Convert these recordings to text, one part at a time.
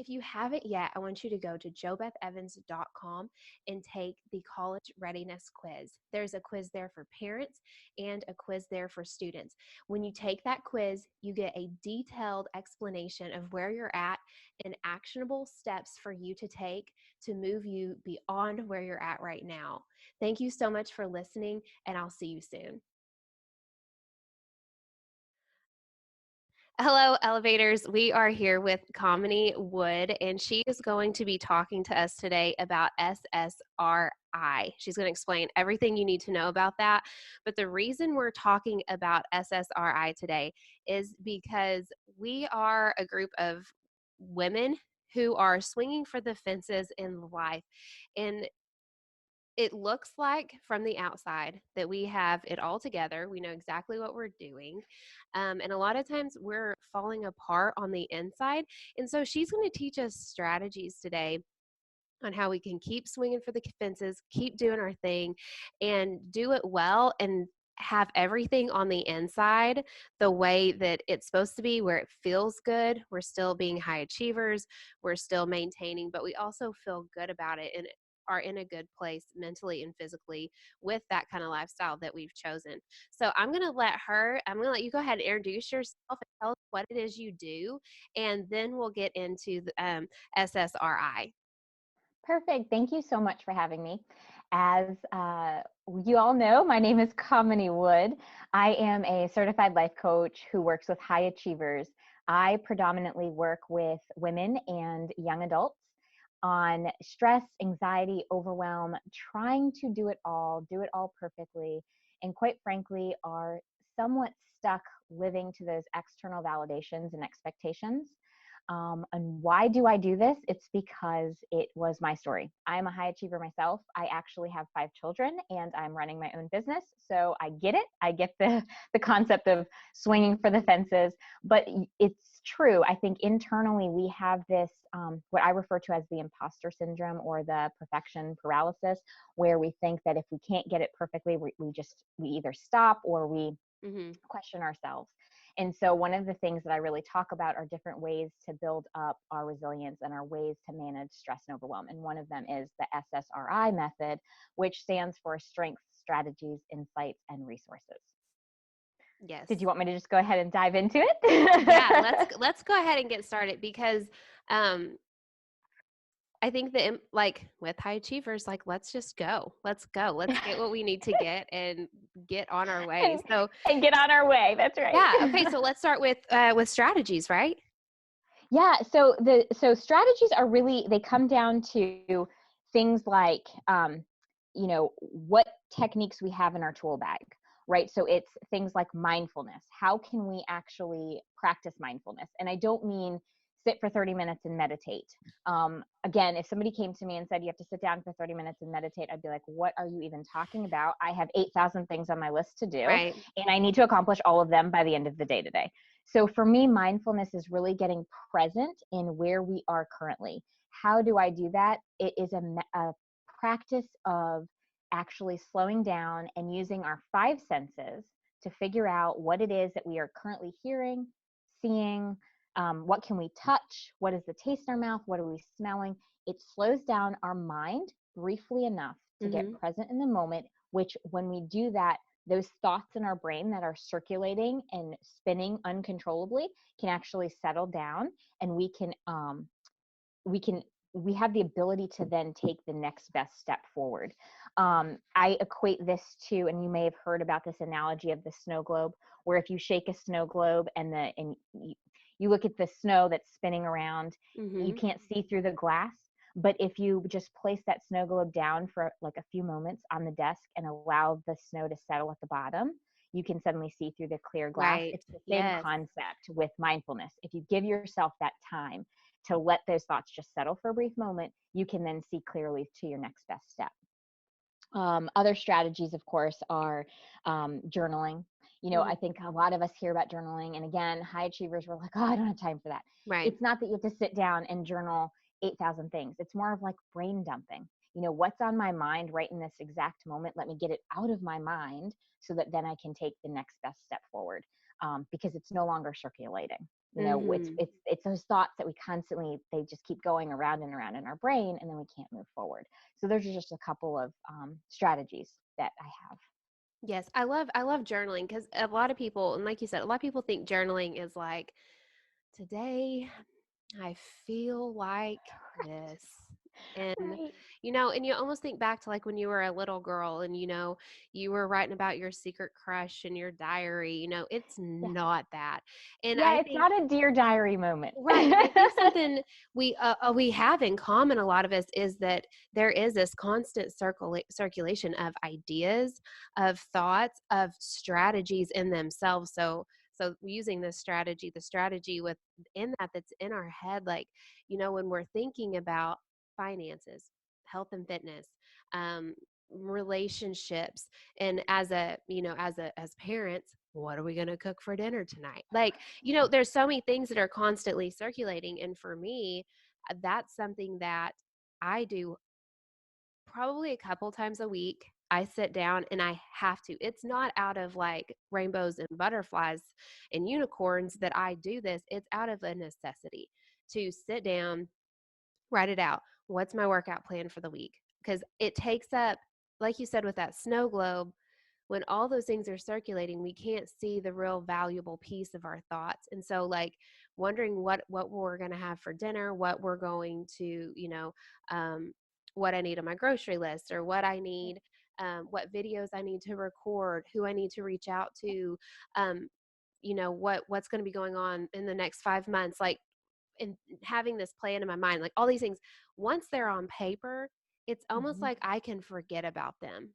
If you haven't yet, I want you to go to jobethevans.com and take the college readiness quiz. There's a quiz there for parents and a quiz there for students. When you take that quiz, you get a detailed explanation of where you're at and actionable steps for you to take to move you beyond where you're at right now. Thank you so much for listening, and I'll see you soon. Hello, elevators. We are here with Kamini Wood, and she is going to be talking to us today about SSRI. She's going to explain everything you need to know about that. But the reason we're talking about SSRI today is because we are a group of women who are swinging for the fences in life. And it looks like from the outside that we have it all together. We know exactly what we're doing. And a lot of times we're falling apart on the inside. And so she's going to teach us strategies today on how we can keep swinging for the fences, keep doing our thing, and do it well and have everything on the inside the way that it's supposed to be, where it feels good. We're still being high achievers. We're still maintaining, but we also feel good about it and are in a good place mentally and physically with that kind of lifestyle that we've chosen. So I'm going to let you go ahead and introduce yourself and tell us what it is you do, and then we'll get into the SSRI. Perfect. Thank you so much for having me. As you all know, my name is Kamini Wood. I am a certified life coach who works with high achievers. I predominantly work with women and young adults on stress, anxiety, overwhelm, trying to do it all perfectly, and quite frankly, are somewhat stuck living to those external validations and expectations. And why do I do this? It's because it was my story. I'm a high achiever myself. I actually have 5 children and I'm running my own business. So I get it. I get the concept of swinging for the fences, but it's true. I think internally we have this, what I refer to as the imposter syndrome or the perfection paralysis, where we think that if we can't get it perfectly, we either stop or we question ourselves. And so one of the things that I really talk about are different ways to build up our resilience and our ways to manage stress and overwhelm. And one of them is the SSRI method, which stands for Strengths, Strategies, Insights, and Resources. Yes. Did you want me to just go ahead and dive into it? Yeah, let's go ahead and get started, because I think that, like, with high achievers, like, let's just go. Let's go. Let's get what we need to get and get on our way. And get on our way. That's right. Yeah. Okay. So let's start with strategies, right? Yeah. So strategies are really, they come down to things like, what techniques we have in our tool bag, right? So it's things like mindfulness. How can we actually practice mindfulness? And I don't mean sit for 30 minutes and meditate. Again, if somebody came to me and said, you have to sit down for 30 minutes and meditate, I'd be like, what are you even talking about? I have 8,000 things on my list to do, Right. and I need to accomplish all of them by the end of the day today. So for me, mindfulness is really getting present in where we are currently. How do I do that? It is a practice of actually slowing down and using our 5 senses to figure out what it is that we are currently hearing, seeing, what can we touch, what is the taste in our mouth, what are we smelling. It slows down our mind briefly enough to get present in the moment, which when we do that, those thoughts in our brain that are circulating and spinning uncontrollably can actually settle down, and we have the ability to then take the next best step forward. I equate this to, and you may have heard about this analogy of the snow globe, where if you shake a snow globe and you look at the snow that's spinning around, you can't see through the glass. But if you just place that snow globe down for like a few moments on the desk and allow the snow to settle at the bottom, you can suddenly see through the clear glass. Right. It's the same concept with mindfulness. If you give yourself that time to let those thoughts just settle for a brief moment, you can then see clearly to your next best step. Other strategies, of course, are journaling. I think a lot of us hear about journaling, and again, high achievers were like, oh, I don't have time for that. Right. It's not that you have to sit down and journal 8,000 things. It's more of like brain dumping. What's on my mind right in this exact moment? Let me get it out of my mind so that then I can take the next best step forward, because it's no longer circulating. You know, Mm-hmm. it's those thoughts that we constantly, they just keep going around and around in our brain, and then we can't move forward. So there's just a couple of strategies that I have. Yes, I love journaling because a lot of people, and like you said, a lot of people think journaling is like, today I feel like this. And, Right. and you almost think back to like when you were a little girl and, you were writing about your secret crush in your diary. It's Yeah. not that. And Yeah, I it's think, not a Dear Diary moment. right. And I think something we have in common, a lot of us, is that there is this constant circulation of ideas, of thoughts, of strategies in themselves. So using this strategy, the strategy within that's in our head, like, when we're thinking about finances, health and fitness, um, relationships, and as parents, what are we going to cook for dinner tonight? Like, there's so many things that are constantly circulating. And for me, that's something that I do probably a couple times a week. I sit down and I have to. It's not out of like rainbows and butterflies and unicorns that I do this. It's out of a necessity to sit down, write it out. What's my workout plan for the week? Because it takes up, like you said, with that snow globe, when all those things are circulating, we can't see the real valuable piece of our thoughts. And so, like, wondering what we're going to have for dinner, what we're going to, um, what I need on my grocery list, or what I need, what videos I need to record, who I need to reach out to, um, what's going to be going on in the next 5 months, like, and having this plan in my mind, like all these things, once they're on paper, it's almost Hmm. like I can forget about them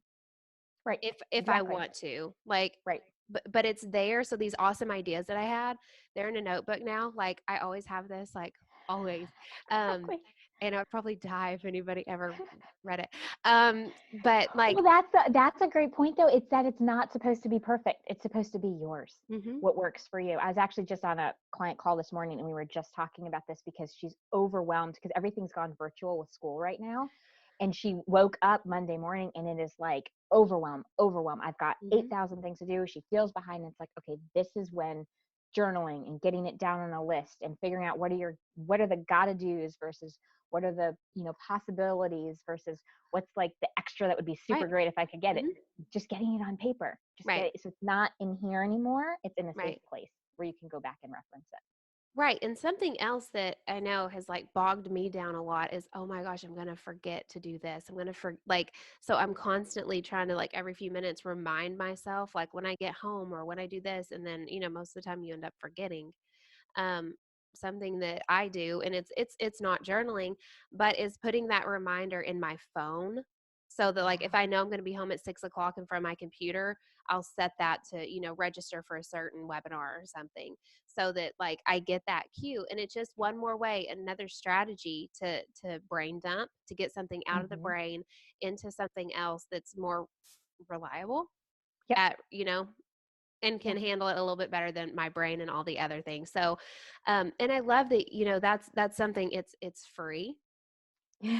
Right. if I Exactly. want to, like, Right. but it's there. So these awesome ideas that I had, they're in a notebook now. Like, I always have this, like, always. Um, Exactly. and I'd probably die if anybody ever read it. But like, Well, that's a great point, though. It's that it's not supposed to be perfect. It's supposed to be yours. mhm, What works for you. I was actually just on a client call this morning, and we were just talking about this because she's overwhelmed because everything's gone virtual with school right now. And she woke up Monday morning, and it is like overwhelm, overwhelm. I've got mhm, 8,000 things to do. She feels behind. And it's like, okay, this is when journaling and getting it down on a list and figuring out what are the gotta do's versus what are the, possibilities versus what's like the extra that would be super right, great if I could get it. mhm, Just getting it on paper. Just get right, it so it's not in here anymore. It's in a safe right. place where you can go back and reference it. Right. And something else that I know has like bogged me down a lot is, oh my gosh, I'm going to forget to do this. I'm going to so I'm constantly trying to, like, every few minutes remind myself, like when I get home or when I do this. And then, most of the time you end up forgetting. um, Something that I do, and it's not journaling, but is putting that reminder in my phone, so that, like, if Yeah. I know I'm going to be home at 6 o'clock in front of my computer, I'll set that to, register for a certain webinar or something, so that, like, I get that cue. And it's just one more way, another strategy to brain dump, to get something out of the Hmm. brain into something else that's more reliable Yep. at, and Yeah. can handle it a little bit better than my brain and all the other things. So, and I love that, that's something, it's free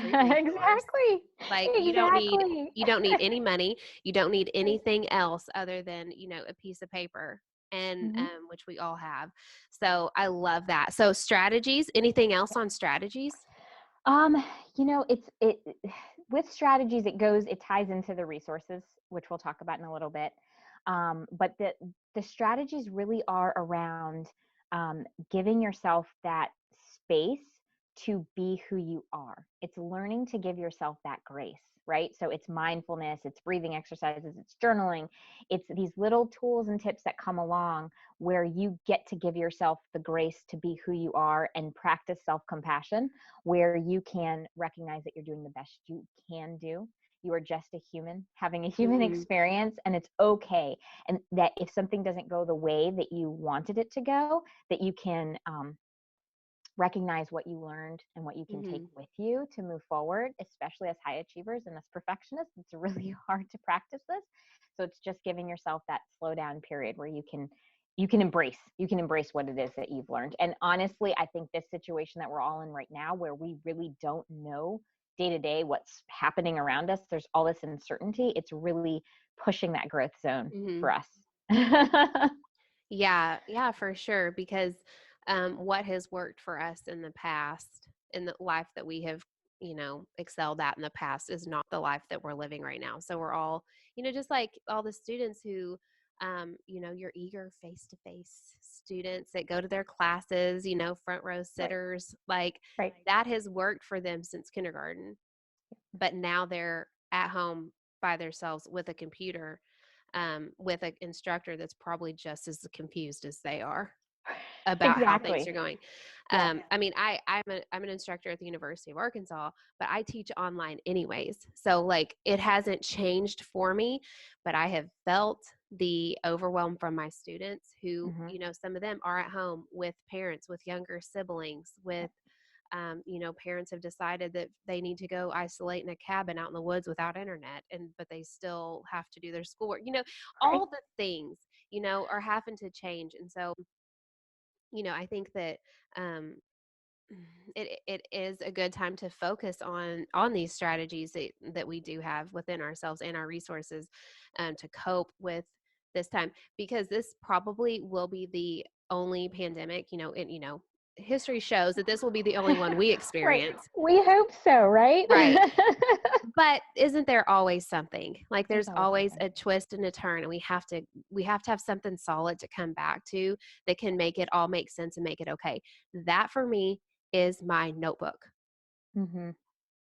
resource. Exactly. Like, Exactly. you don't need any money. You don't need anything else other than, a piece of paper, and Hmm. which we all have. So I love that. So strategies, anything else on strategies? Um, it's with strategies, it ties into the resources, which we'll talk about in a little bit. But the strategies really are around giving yourself that space to be who you are. It's learning to give yourself that grace, right? So it's mindfulness, it's breathing exercises, it's journaling, it's these little tools and tips that come along where you get to give yourself the grace to be who you are and practice self-compassion, where you can recognize that you're doing the best you can do. You are just a human having a human Mm-hmm. experience, and it's okay. And that if something doesn't go the way that you wanted it to go, that you can recognize what you learned and what you can take Mm-hmm. with you to move forward, especially as high achievers and as perfectionists. It's really hard to practice this. So it's just giving yourself that slow down period where you can embrace what it is that you've learned. And honestly, I think this situation that we're all in right now, where we really don't know day to day what's happening around us, there's all this uncertainty. It's really pushing that growth zone Mm-hmm. for us. Yeah, yeah, for sure. Because what has worked for us in the past, in the life that we have, excelled at in the past, is not the life that we're living right now. So we're all, just like all the students who, your eager face to face students that go to their classes, front row Right. sitters, like Right. that has worked for them since kindergarten. But now they're at home by themselves with a computer, with an instructor that's probably just as confused as they are about how things Exactly. are going. Yes. I mean, I'm an instructor at the University of Arkansas, but I teach online anyways. So like it hasn't changed for me, but I have felt the overwhelm from my students who, Mm-hmm. some of them are at home with parents, with younger siblings, with parents have decided that they need to go isolate in a cabin out in the woods without internet, but they still have to do their schoolwork. Right. All the things, are having to change. And so, I think that um, it is a good time to focus on these strategies that we do have within ourselves and our resources, to cope with this time, because this probably will be the only pandemic, history shows that this will be the only one we Right. experience. We hope so, right? Right. But isn't there always something? Like There's there's always always something. a twist and a turn, and we have to have something solid to come back to that can make it all make sense and make it okay. That for me is my notebook. Mm-hmm.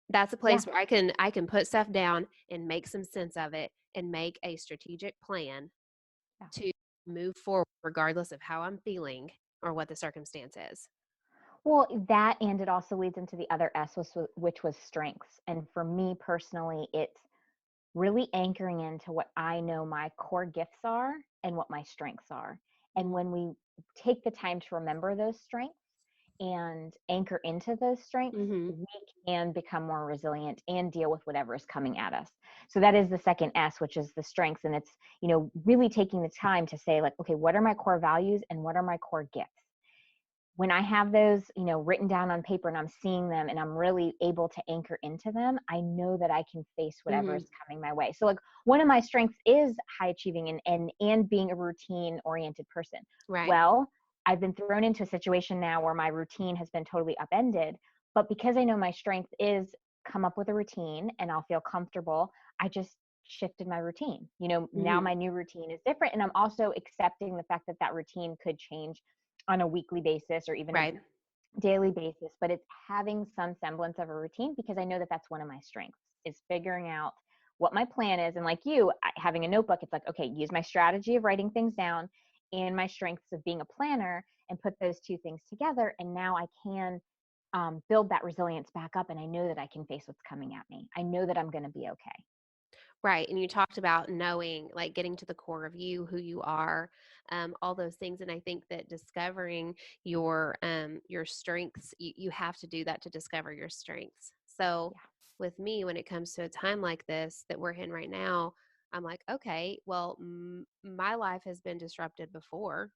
That's a Yeah. place where I can put stuff down and make some sense of it and make a strategic plan Yeah. to move forward regardless of how I'm feeling or what the circumstance is. Well, that, and it also leads into the other S, which was strengths. And for me personally, it's really anchoring into what I know my core gifts are and what my strengths are. And Mm. when we take the time to remember those strengths and anchor into those strengths, Mhm. we can become more resilient and deal with whatever is coming at us. So that is the second S, which is the strengths. And it's, really taking the time to say, like, okay, what are my core values and what are my core gifts? When I have those, written down on paper and I'm seeing them and I'm really able to anchor into them, I know that I can face whatever is Mhm. coming my way. So like one of my strengths is high achieving and being a routine oriented person. Right. Well, I've been thrown into a situation now where my routine has been totally upended, but because I know my strength is come up with a routine and I'll feel comfortable, I just shifted my routine. Now Mhm. my new routine is different, and I'm also accepting the fact that that routine could change on a weekly basis or even a Right. daily basis, but it's having some semblance of a routine because I know that that's one of my strengths is figuring out what my plan is. And like you, having a notebook, it's like, okay, use my strategy of writing things down and my strengths of being a planner and put those two things together. And now I can build that resilience back up. And I know that I can face what's coming at me. I know that I'm going to be okay. Right. And you talked about knowing, like getting to the core of you, who you are, all those things. And I think that discovering your strengths, you have to do that to discover your strengths. So Yeah. with me, when it comes to a time like this that we're in right now, I'm like, okay, well, my life has been disrupted before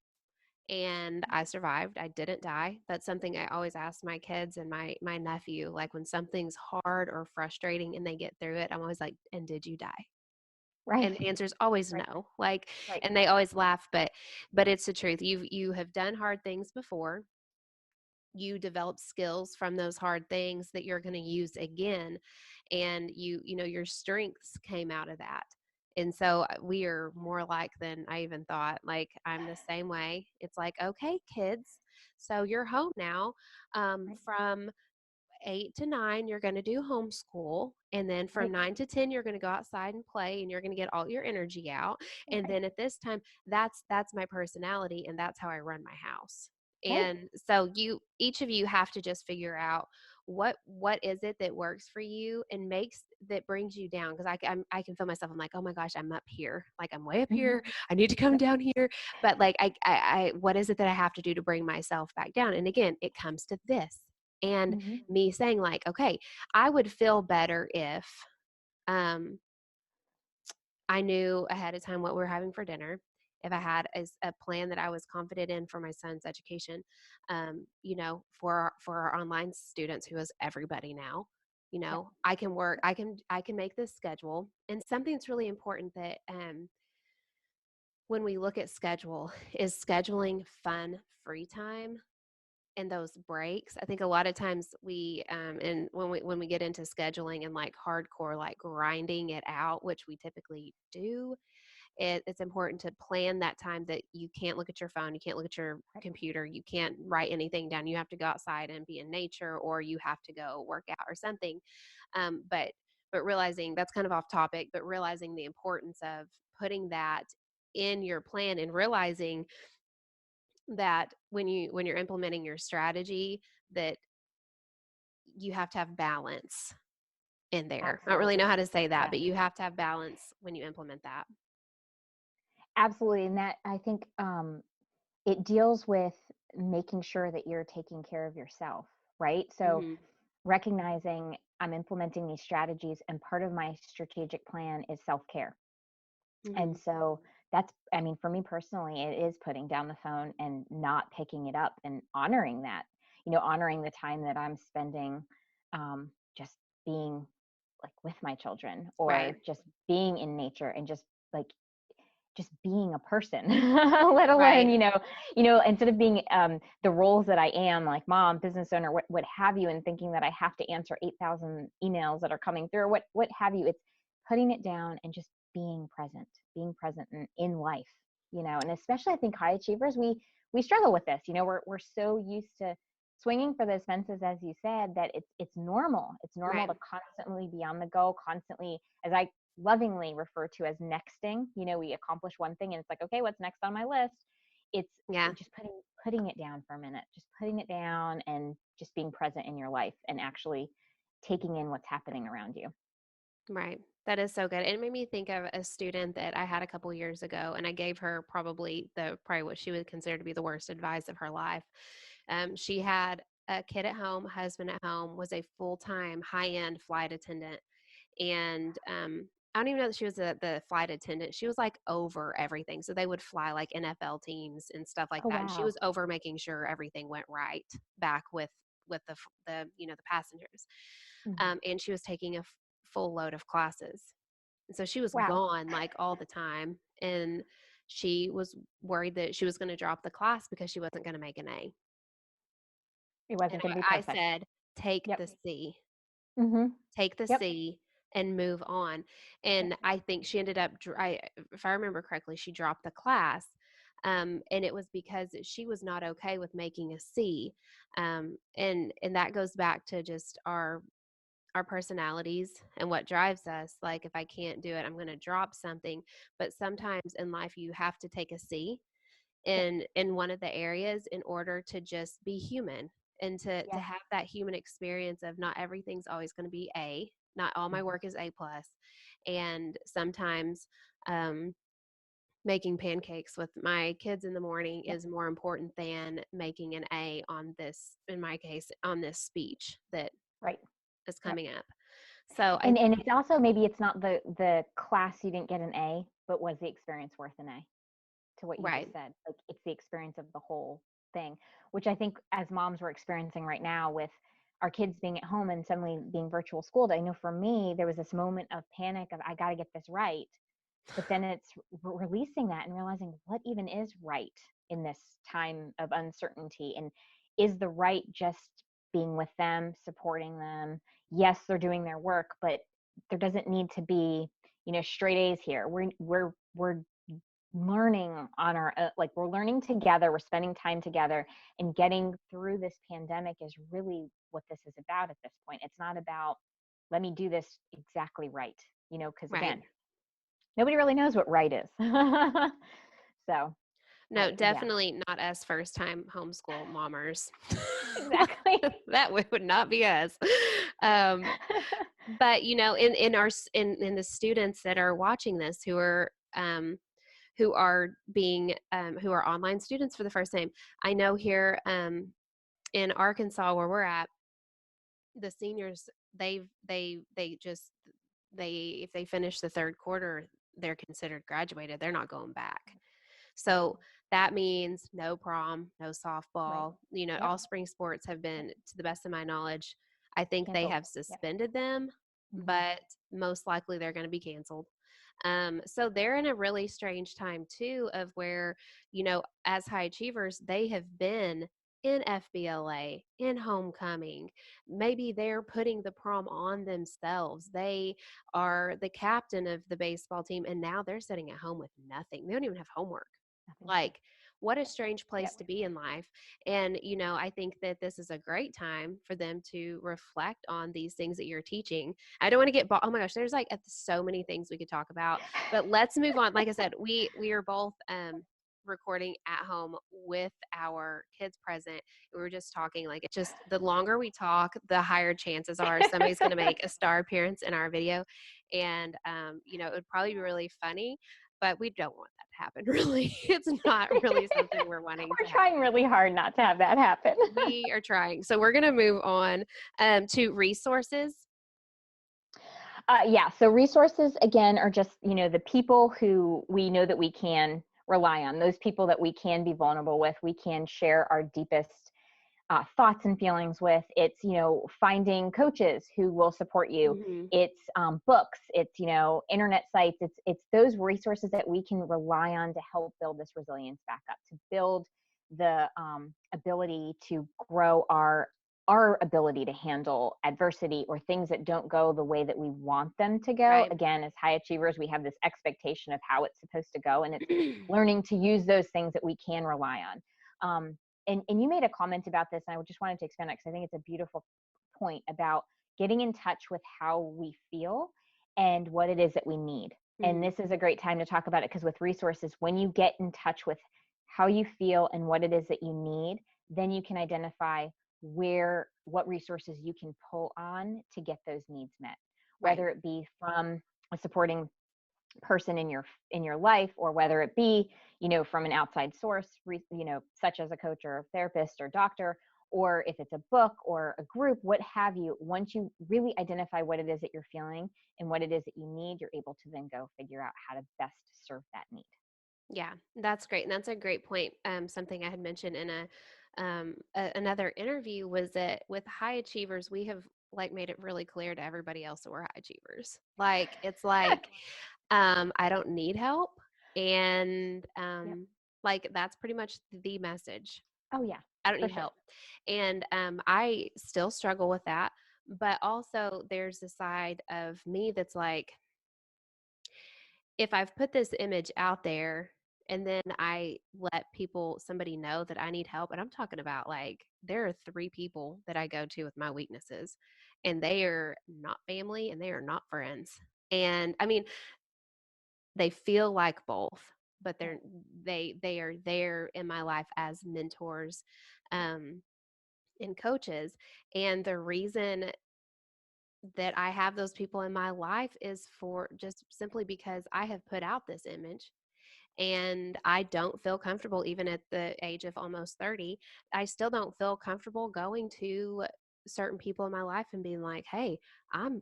and I survived. I didn't die. That's something I always ask my kids and my nephew. Like when something's hard or frustrating and they get through it, I'm always like, "And did you die?" Right. And the answer is always Right. no. Like, Right. and they always laugh, but it's the truth. You have done hard things before. You develop skills from those hard things that you're going to use again, and your strengths came out of that. And so we are more alike than I even thought. Like I'm the same way. It's like, okay, kids, so you're home now, Right. from 8 to 9 you're going to do homeschool, and then from Right. 9 to 10 you're going to go outside and play, and you're going to get all your energy out. And Right. then at this time, that's my personality, and that's how I run my house. Right. And so each of you have to just figure out what is it that works for you and makes that brings you down, because I can feel myself. I'm like, oh my gosh, I'm up here, like I'm way up Mm-hmm. here, I need to come Yep. down here. But like I what is it that I have to do to bring myself back down? And again, it comes to this, and Mm-hmm. me saying like, okay, I would feel better if um, I knew ahead of time what we were having for dinner. If I had a plan that I was confident in for my son's education, for our online students, who is everybody now, Yep. I can work. I can make this schedule. And something that's really important that when we look at schedule is scheduling fun free time and those breaks. I think a lot of times we and when we get into scheduling and like hardcore like grinding it out, which we typically do, it's important to plan that time that you can't look at your phone, you can't look at your Right. computer, you can't write anything down. You have to go outside and be in nature, or you have to go work out or something. But realizing that's kind of off topic, but realizing the importance of putting that in your plan and realizing that when you're implementing your strategy, that you have to have balance in there. I don't really know Absolutely. how to say that, Yeah. but you have to have balance when you implement that. Absolutely. And that, I think, it deals with making sure that you're taking care of yourself, right? So Hmm. recognizing I'm implementing these strategies, and part of my strategic plan is self-care. And Hmm. so that's, I mean, for me personally, it is putting down the phone and not picking it up and honoring that, honoring the time that I'm spending, just being like with my children, Right. or just being in nature, and like just being a person, let alone, Right. instead of being, the roles that I am, like mom, business owner, what have you, and thinking that I have to answer 8,000 emails that are coming through, or what have you. It's putting it down and just being present in life, and especially I think high achievers, we struggle with this. We're so used to swinging for those fences, as you said, that it's normal. It's normal Right. to constantly be on the go, constantly, as I lovingly refer to as nexting. We accomplish one thing and it's like, okay, what's next on my list? It's Yeah. just putting it down for a minute, just putting it down and just being present in your life, and actually taking in what's happening around you. Right. That is so good. It made me think of a student that I had a couple years ago, and I gave her probably what she would consider to be the worst advice of her life. She had a kid at home, husband at home, was a full-time high-end flight attendant, and I don't even know that she was the flight attendant. She was like over everything. So they would fly like NFL teams and stuff like Oh, that, and she wow. was over making sure everything went right back with the passengers. Mhm. And she was taking a full load of classes. And so she was Wow. gone like all the time. And she was worried that she was going to drop the class because she wasn't going to make an A. It And wasn't going to be I perfect. said, take Yep. the C, Hmm. take the Yep. C and move on. Yep. And I think she ended up, if I remember correctly, she dropped the class. And it was because she was not okay with making a C. And that goes back to just our personalities and what drives us. Like, if I can't do it, I'm going to drop something. But sometimes in life, you have to take a C Yep. in one of the areas in order to just be human, and to Yes. have that human experience of not everything's always going to be A. Not all my Mhm. work is A plus. And sometimes making pancakes with my kids in the morning Yep. is more important than making an A on this, in my case, on this speech that Right. is Yep. coming up. So I And it's also, maybe it's not the class you didn't get an A, but was the experience worth an A? To what you right. just said, like, it's the experience of the whole thing, which I think as moms we're experiencing right now with our kids being at home and suddenly being virtual schooled. I know for me, there was this moment of panic of, I got to get this right. But then it's releasing that and realizing what even is right in this time of uncertainty. And is the right just being with them, supporting them? Yes, they're doing their work, but there doesn't need to be, straight A's here. We're learning on our, like, we're learning together, we're spending time together, and getting through this pandemic is really what this is about at this point. It's not about, let me do this exactly right, because Right. again, nobody really knows what right is. So No, yeah. definitely not us first time homeschool mommers. Exactly. That would not be us. Um, but in our in the students that are watching this, who are being who are online students for the first time, I know here in Arkansas where we're at, the seniors, they just they if they finish the third quarter, they're considered graduated. They're not going back. Right. So that means no prom, no Right. softball. Yep. All spring sports have Yep. been, to the best of my knowledge, I think they Canceled. have Yep. suspended them, Hmm. but most likely they're going to be canceled. So they're in a really strange time too, of where, as high achievers, they have been in FBLA, in homecoming. Maybe they're putting the prom on themselves. They are the captain of the baseball team, and now they're sitting at home with nothing. They don't even have homework. Nothing to do. Like, what a strange place Yep. to be in life. And, I think that this is a great time for them to reflect on these things that you're teaching. I don't want to get, oh my gosh, there's like so many things we could talk about, but let's move on. Like I said, we are both, recording at home with our kids present. We were just talking, like, it's just the longer we talk, the higher chances are somebody's going to make a star appearance in our video. And, it would probably be really funny, but we don't want that to happen. Really, it's not really something we're wanting to We're happen. trying really hard not to have that happen. We are trying. So we're going to move on to resources. Yeah. So resources, again, are just, the people who we know that we can rely on, those people that we can be vulnerable with, we can share our deepest thoughts and feelings with. It's, finding coaches who will support you. Mm-hmm. It's books. It's, internet sites. It's those resources that we can rely on to help build this resilience back up, to build the ability to grow our ability to handle adversity or things that don't go the way that we want them to go. Right. Again, as high achievers, we have this expectation of how it's supposed to go, and it's learning to use those things that we can rely on. And you made a comment about this, and I just wanted to expand on it because I think it's a beautiful point about getting in touch with how we feel and what it is that we need. And Mm-hmm. this is a great time to talk about it, because with resources, when you get in touch with how you feel and what it is that you need, then you can identify what resources you can pull on to get those needs met, Right. whether it be from a supporting person in your life, or whether it be from an outside source, such as a coach or a therapist or doctor, or if it's a book or a group, what have you. Once you really identify what it is that you're feeling and what it is that you need, you're able to then go figure out how to best serve that need. Yeah, that's great. And that's a great point. Something I had mentioned in another interview was that with high achievers, we have like made it really clear to everybody else that we're high achievers. Like, it's like, I don't need help. And Yep. like, that's pretty much the message. Oh yeah, I don't for need sure. help. And I still struggle with that. But also, there's the side of me that's like, if I've put this image out there and then I let somebody know that I need help, and I'm talking about, like, there are 3 people that I go to with my weaknesses, and they are not family and they are not friends. And I mean, they feel like both, but Right. they are there in my life as mentors, um, and coaches. And the reason that I have those people in my life is for just simply because I have put out this image, and I don't feel comfortable. Even at the age of almost 30, I still don't feel comfortable going to certain people in my life and being like, hey, I'm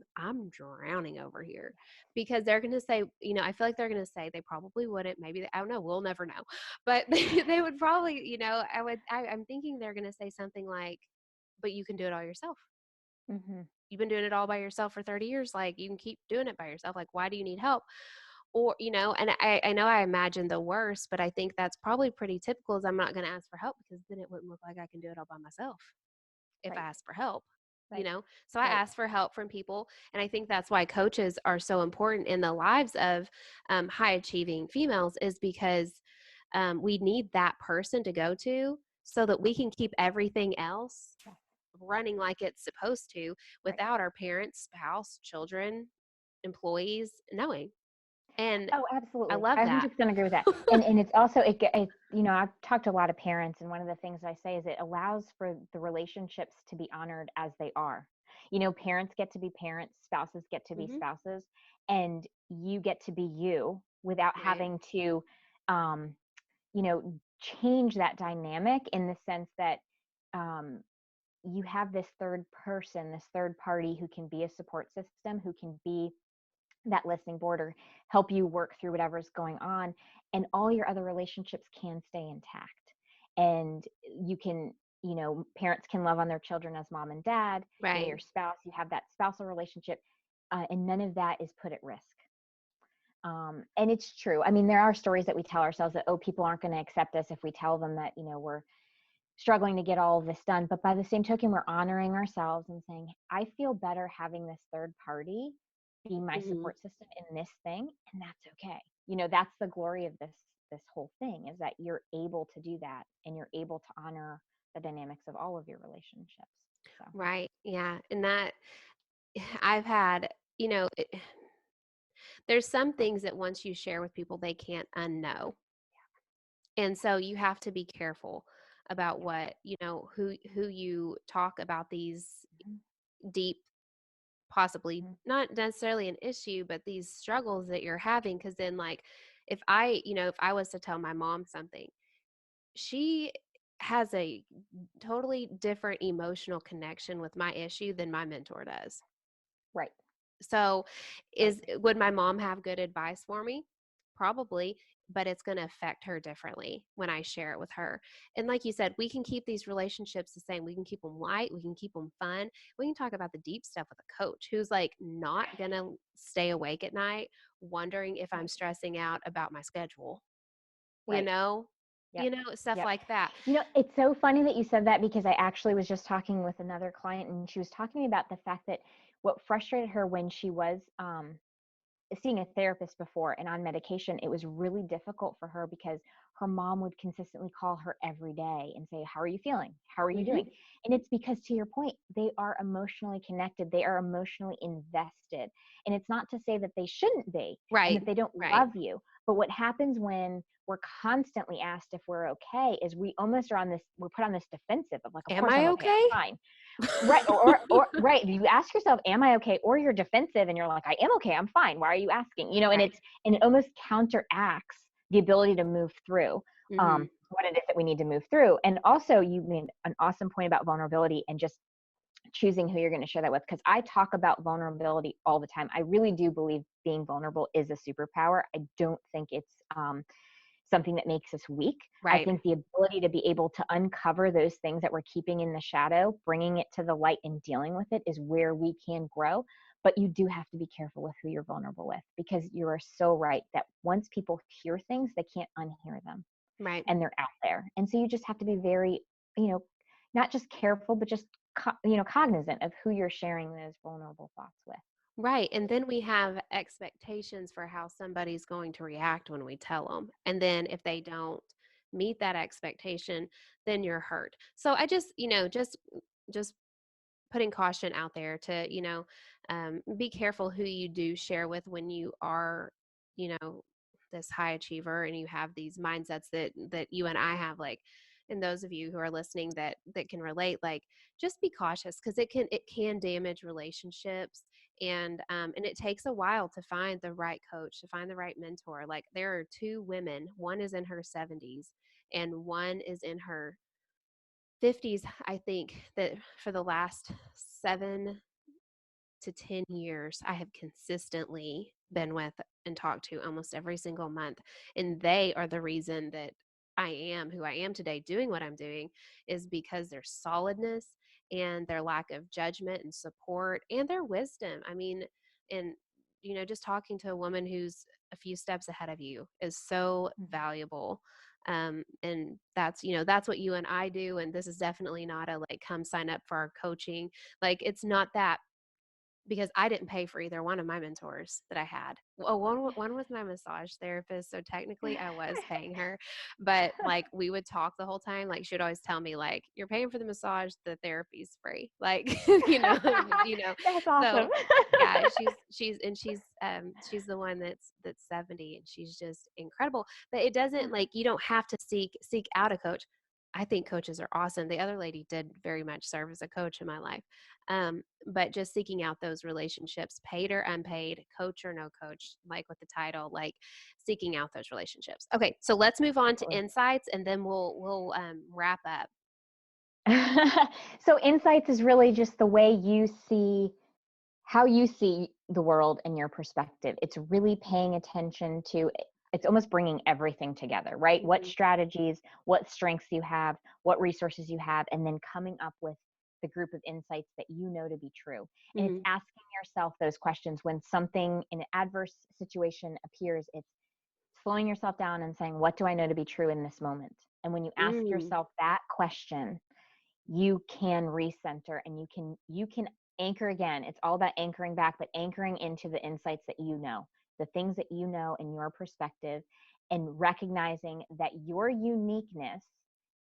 drowning over here, because they're going to say, I feel like they're going to say, they probably wouldn't, maybe I don't know, we'll never know, but they would probably, I'm thinking they're going to say something like, but you can do it all yourself. Mm-hmm. You've been doing it all by yourself for 30 years. Like, you can keep doing it by yourself. Like, why do you need help? Or, and I know I imagine the worst, but I think that's probably pretty typical, is I'm not going to ask for help, because then it wouldn't look like I can do it all by myself if I Right. ask for help. Right. So I Right. ask for help from people. And I think that's why coaches are so important in the lives of high achieving females, is because we need that person to go to so that we can keep everything else Yes. running like it's supposed to, Right. without our parents, spouse, children, employees knowing. And Oh, I absolutely. love I that. 100% agree with that. And it's also, I've talked to a lot of parents, and one of the things I say is it allows for the relationships to be honored as they are. Parents get to be parents, spouses get to be Hmm. spouses, and you get to be you without Right. having to, um, change that dynamic, in the sense that um, you have this third person, this third party who can be a support system, who can be that listening board, or help you work through whatever's going on, and all your other relationships can stay intact. And you can, parents can love on their children as mom and dad, Right. your spouse, you have that spousal relationship, and none of that is put at risk. And it's true. I mean, there are stories that we tell ourselves that, oh, people aren't going to accept us if we tell them that, we're struggling to get all of this done. But by the same token, we're honoring ourselves and saying, I feel better having this third party be my Mhm. support system in this thing, and that's okay. You know, that's the glory of this whole thing, is that you're able to do that, and you're able to honor the dynamics of all of your relationships. So Right. Yeah. And that I've had, there's some things that once you share with people, they can't unknow. And so you have to be careful about yeah. what, who you talk about these Mhm. deep, possibly Mhm. not necessarily an issue, but these struggles that you're having. Cause then, like, if I was to tell my mom something, she has a totally different emotional connection with my issue than my mentor does. Right. So, Right. would my mom have good advice for me? Probably, but it's going to affect her differently when I share it with her. And like you said, we can keep these relationships the same. We can keep them light, we can keep them fun. We can talk about the deep stuff with a coach who's like not going to stay awake at night wondering if I'm Right. stressing out about my schedule, you Right. know? Yep. Stuff Yep. like that. You know, it's so funny that you said that, because I actually was just talking with another client, and she was talking to me about the fact that what frustrated her when she was seeing a therapist before and on medication, it was really difficult for her because her mom would consistently call her every day and say, how are you feeling? How are you Mhm. doing? And it's because, to your point, they are emotionally connected. They are emotionally invested. And it's not to say that they shouldn't be and Right. that they don't Right. love you. But what happens when we're constantly asked if we're okay is we almost are on this, we're put on this defensive of like, of Am course I'm I okay, okay? I'm fine. Right. Or right. You ask yourself, am I okay? Or you're defensive and you're like, I am okay. I'm fine. Why are you asking? You know, and Right. it almost counteracts the ability to move through Mhm. what it is that we need to move through. And also, you made an awesome point about vulnerability and just choosing who you're going to share that with. Because I talk about vulnerability all the time. I really do believe being vulnerable is a superpower. I don't think it's something that makes us weak. I Right. think the ability to be able to uncover those things that we're keeping in the shadow, bringing it to the light and dealing with it, is where we can grow. But you do have to be careful with who you're vulnerable with, because you are so right that once people hear things, they can't unhear them, Right. and they're out there. And so you just have to be very, you know, not just careful, but just, cognizant of who you're sharing those vulnerable thoughts with. Right. And then we have expectations for how somebody's going to react when we tell them. And then if they don't meet that expectation, then you're hurt. So I just, just putting caution out there to, be careful who you do share with when you are, this high achiever and you have these mindsets that you and I have, like, and those of you who are listening that can relate, like, just be cautious because it can damage relationships. And it takes a while to find the right coach, to find the right mentor. Like, there are two women, one is in her 70s and one is in her 50s, I think, that for the last 7 to 10 years, I have consistently been with and talked to almost every single month. And they are the reason that I am who I am today, doing what I'm doing, is because their solidness and their lack of judgment and support and their wisdom. I mean, and, just talking to a woman who's a few steps ahead of you is so Mhm. valuable. And that's what you and I do. And this is definitely not a like, come sign up for our coaching. Like, it's not that, because I didn't pay for either one of my mentors that I had. Well, Yeah. one was my massage therapist, so technically I was paying her, but like, we would talk the whole time. Like, she would always tell me, like, you're paying for the massage, the therapy's free. Like, you know. That's awesome. So yeah, she's the one that's 70, and she's just incredible. But it doesn't, like, you don't have to seek out a coach. I think coaches are awesome. The other lady did very much serve as a coach in my life. But just seeking out those relationships, paid or unpaid, coach or no coach, like with the title, like seeking out those relationships. Okay, so let's move on to Absolutely. insights, and then we'll wrap up. So insights is really just the way you see, how you see the world and your perspective. It's really paying attention to, it's almost bringing everything together, right? What Hmm. strategies, what strengths you have, what resources you have, and then coming up with the group of insights that you know to be true. And it's Hmm. asking yourself those questions when something in an adverse situation appears. It's slowing yourself down and saying, what do I know to be true in this moment? And when you ask Mm. yourself that question, you can recenter and you can anchor again. It's all about anchoring back, but anchoring into the insights that you know, the things that you know in your perspective, and recognizing that your uniqueness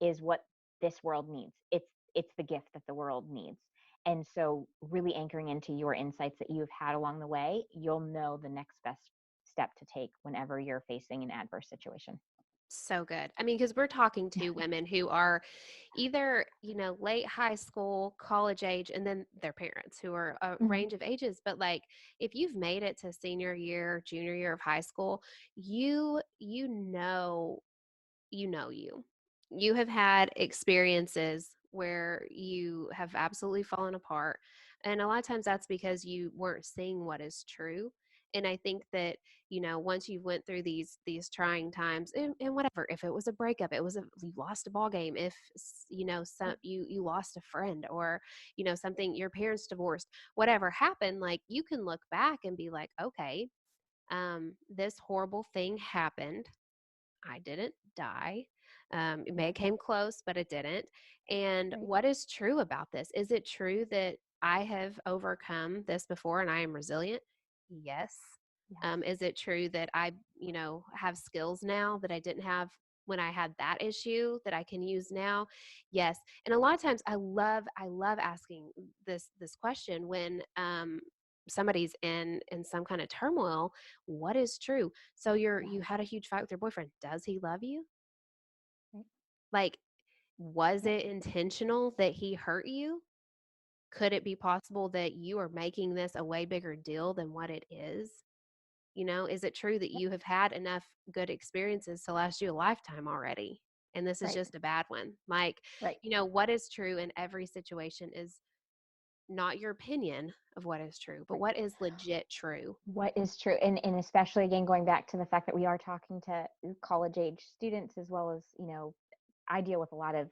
is what this world needs. It's the gift that the world needs. And so really anchoring into your insights that you've had along the way, you'll know the next best step to take whenever you're facing an adverse situation. So good. I mean, because we're talking to women who are either, late high school, college age, and then their parents who are a Mhm. range of ages. But like, if you've made it to senior year, junior year of high school, you know you. You have had experiences where you have absolutely fallen apart. And a lot of times that's because you weren't seeing what is true. And I think that, once you went through these trying times and whatever, if it was a breakup, you lost a ball game, if you lost a friend, or, something, your parents divorced, whatever happened, like you can look back and be like, okay, this horrible thing happened. I didn't die. It may Yeah. have came close, but it didn't. And Right. what is true about this? Is it true that I have overcome this before and I am resilient? Yes. Yes. Is it true that I, have skills now that I didn't have when I had that issue that I can use now? Yes. And a lot of times I love asking this question when somebody's in some kind of turmoil. What is true? So Yeah. you had a huge fight with your boyfriend. Does he love you? Right. Like, was Yep. it intentional that he hurt you? Could it be possible that you are making this a way bigger deal than what it is? Is it true that Yep. you have had enough good experiences to last you a lifetime already? And this is Right. just a bad one. Like, Right. what is true in every situation is not your opinion of what is true, but Right. what is legit true. What is true, and especially again going back to the fact that we are talking to college age students, as well as I deal with a lot of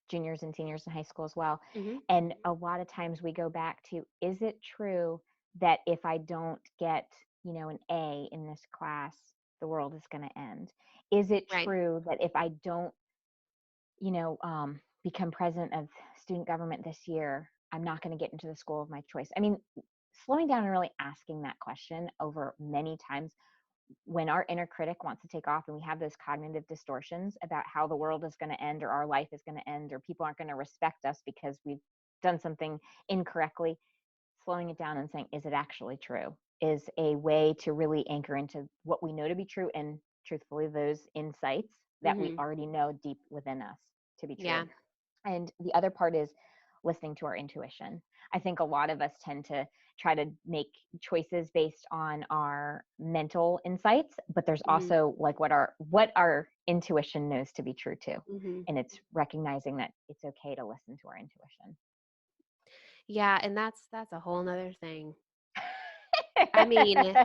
juniors and seniors in high school as well. Hmm. And a lot of times we go back to, is it true that if I don't get an A in this class, the world is going to end? Is it Right. true that if I don't become president of student government this year, I'm not going to get into the school of my choice? I mean, slowing down and really asking that question over many times, when our inner critic wants to take off and we have those cognitive distortions about how the world is going to end, or our life is going to end, or people aren't going to respect us because we've done something incorrectly, slowing it down and saying, is it actually true, is a way to really anchor into what we know to be true, and truthfully, those insights that we Hmm. already know deep within us to be true. Yeah. And the other part is listening to our intuition. I think a lot of us tend to try to make choices based on our mental insights, but there's Hmm. also like what our intuition knows to be true too. Hmm. And it's recognizing that it's okay to listen to our intuition. Yeah, and that's a whole nother thing. I mean,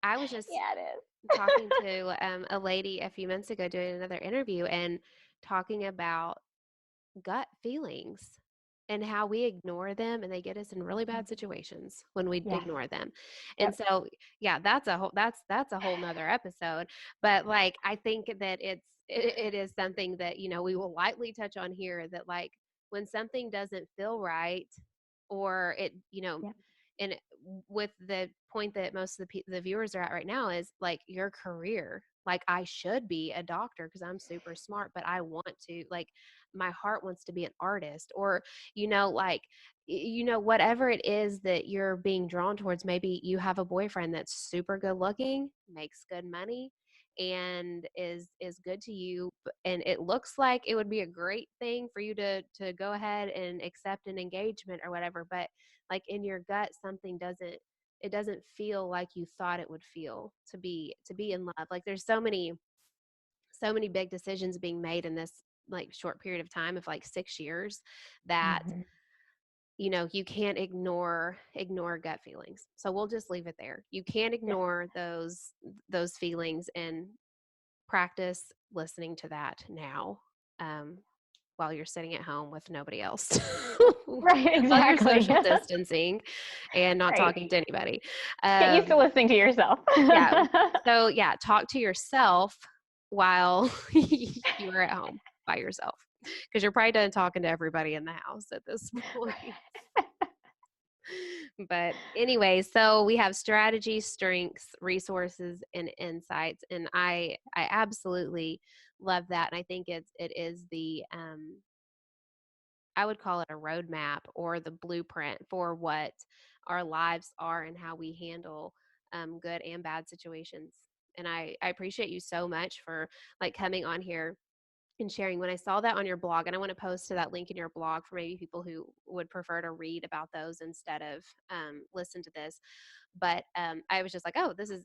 I was just Yeah, it talking is. to a lady a few months ago doing another interview and talking about gut feelings and how we ignore them and they get us in really bad situations when we Yes. ignore them. And Yep. so, yeah, that's a whole nother episode. But like, I think that it is something that, we will lightly touch on here, that like when something doesn't feel right, or it, Yep. and with the point that most of the viewers are at right now is like your career. Like, I should be a doctor because I'm super smart, but I want to, like, my heart wants to be an artist, or like, whatever it is that you're being drawn towards. Maybe you have a boyfriend that's super good looking, makes good money, and is good to you, and it looks like it would be a great thing for you to go ahead and accept an engagement or whatever, but like in your gut something doesn't feel like you thought it would feel to be in love. Like, there's so many big decisions being made in this like short period of time of like 6 years, that Mhm. you can't ignore gut feelings. So we'll just leave it there. You can't Yeah. ignore those feelings, and practice listening to that now, um, while you're sitting at home with nobody else, Right, while you're exactly. social distancing and not Right. talking to anybody. Get used to listening to yourself. Yeah. So yeah, talk to yourself while you were at home by yourself, because you're probably done talking to everybody in the house at this point. But anyway, so we have strategies, strengths, resources, and insights, and I absolutely love that. And I think it is the I would call it a roadmap or the blueprint for what our lives are and how we handle good and bad situations. And I appreciate you so much for like coming on here and sharing. When I saw that on your blog, and I want to post to that link in your blog for maybe people who would prefer to read about those instead of listen to this. But I was just like, oh, this is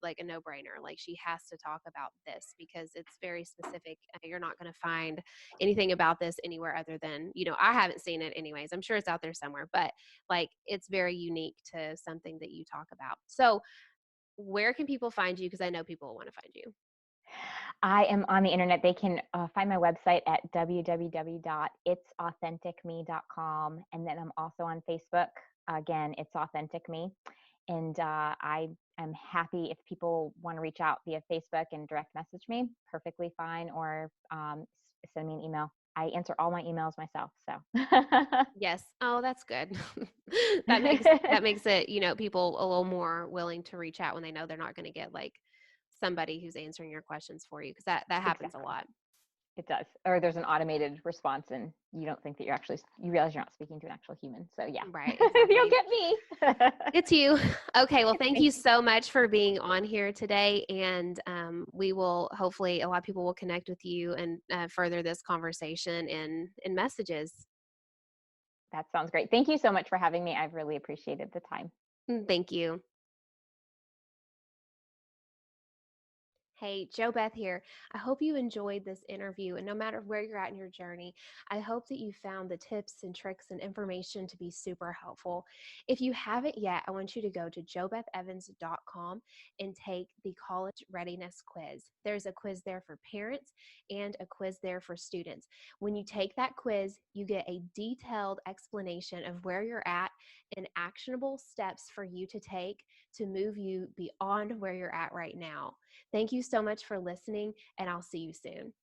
like a no-brainer. Like, she has to talk about this because it's very specific. You're not going to find anything about this anywhere other than, I haven't seen it anyways. I'm sure it's out there somewhere, but like, it's very unique to something that you talk about. So where can people find you? Because I know people want to find you. I am on the internet. They can find my website at www.itsauthenticme.com. And then I'm also on Facebook. Again, It's Authentic Me. And I am happy if people want to reach out via Facebook and direct message me, perfectly fine, or send me an email. I answer all my emails myself. So Yes. Oh, that's good. that makes it, people a little more willing to reach out when they know they're not going to get like somebody who's answering your questions for you, because that happens a exactly. lot. It does. Or there's an automated response and you don't think that you realize you're not speaking to an actual human. So yeah, Right, you'll exactly. get me. It's you. Okay, well, thank Thank you you. so much for being on here today, and we will hopefully a lot of people will connect with you and further this conversation in messages. That sounds great. Thank you so much for having me. I've really appreciated the time. Thank you. Hey, JoBeth here. I hope you enjoyed this interview, and no matter where you're at in your journey, I hope that you found the tips and tricks and information to be super helpful. If you haven't yet, I want you to go to jobethevans.com and take the college readiness quiz. There's a quiz there for parents and a quiz there for students. When you take that quiz, you get a detailed explanation of where you're at and actionable steps for you to take to move you beyond where you're at right now. Thank you so much for listening, and I'll see you soon.